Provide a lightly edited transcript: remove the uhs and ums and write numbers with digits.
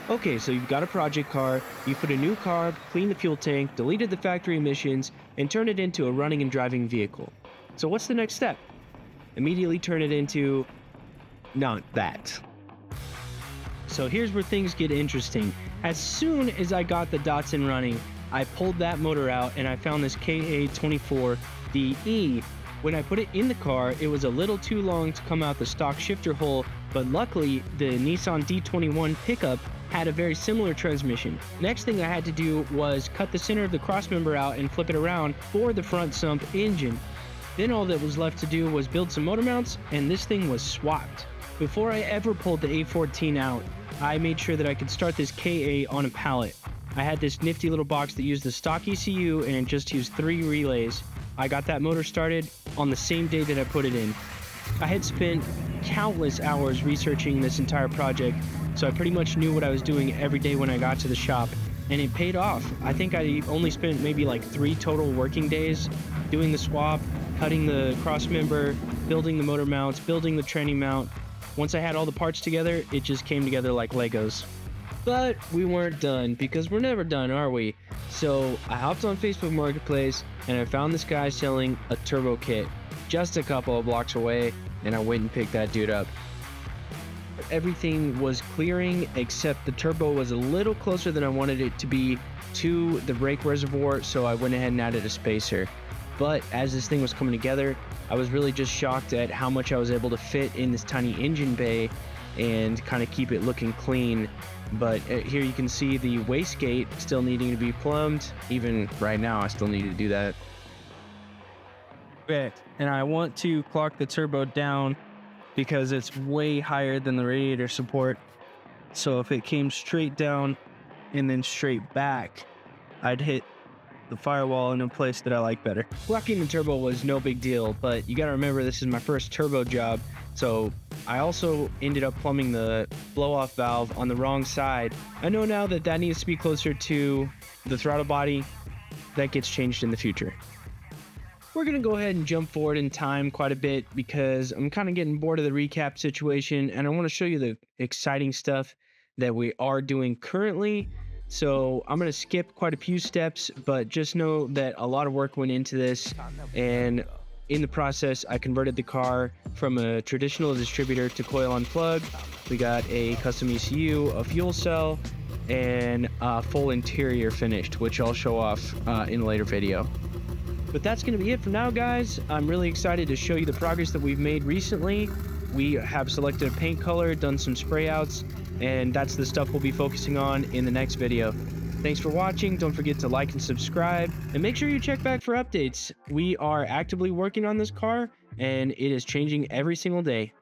Okay, so you've got a project car, you put a new carb, cleaned the fuel tank, deleted the factory emissions, and turned it into a running and driving vehicle. So what's the next step? Immediately turn it into not that. So here's where things get interesting. As soon as I got the Datsun running, I pulled that motor out and I found this KA24DE. When I put it in the car, it was a little too long to come out the stock shifter hole, but luckily the Nissan D21 pickup had a very similar transmission. Next thing I had to do was cut the center of the crossmember out and flip it around for the front sump engine. Then all that was left to do was build some motor mounts, and this thing was swapped. Before I ever pulled the A14 out, I made sure that I could start this KA on a pallet. I had this nifty little box that used the stock ECU and it just used 3 relays. I got that motor started on the same day that I put it in. I had spent countless hours researching this entire project, so I pretty much knew what I was doing every day when I got to the shop, and it paid off. I think I only spent maybe like 3 total working days doing the swap, cutting the crossmember, building the motor mounts, building the training mount. Once I had all the parts together, it just came together like Legos. But we weren't done, because we're never done, are we? So I hopped on Facebook Marketplace and I found this guy selling a turbo kit just a couple of blocks away, and I went and picked that dude up. Everything was clearing except the turbo was a little closer than I wanted it to be to the brake reservoir, so I went ahead and added a spacer. But as this thing was coming together, I was really just shocked at how much I was able to fit in this tiny engine bay and kind of keep it looking clean. But here you can see the wastegate still needing to be plumbed. Even right now, I still need to do that. Okay, and I want to clock the turbo down because it's way higher than the radiator support. So if it came straight down and then straight back, I'd hit the firewall in a place that I like better. Clocking the turbo was no big deal, but you gotta remember this is my first turbo job, so I also ended up plumbing the blow-off valve on the wrong side. I know now that that needs to be closer to the throttle body. That gets changed in the future. We're gonna go ahead and jump forward in time quite a bit because I'm kind of getting bored of the recap situation, and I want to show you the exciting stuff that we are doing currently. So I'm going to skip quite a few steps, but just know that a lot of work went into this, and in the process I converted the car from a traditional distributor to coil on plug. We got a custom ECU, a fuel cell, and a full interior finished, which I'll show off in a later video. But that's going to be it for now, guys. I'm really excited to show you the progress that we've made recently. We have selected a paint color, done some spray outs, and that's the stuff we'll be focusing on in the next video. Thanks for watching. Don't forget to like and subscribe, and make sure you check back for updates. We are actively working on this car, and it is changing every single day.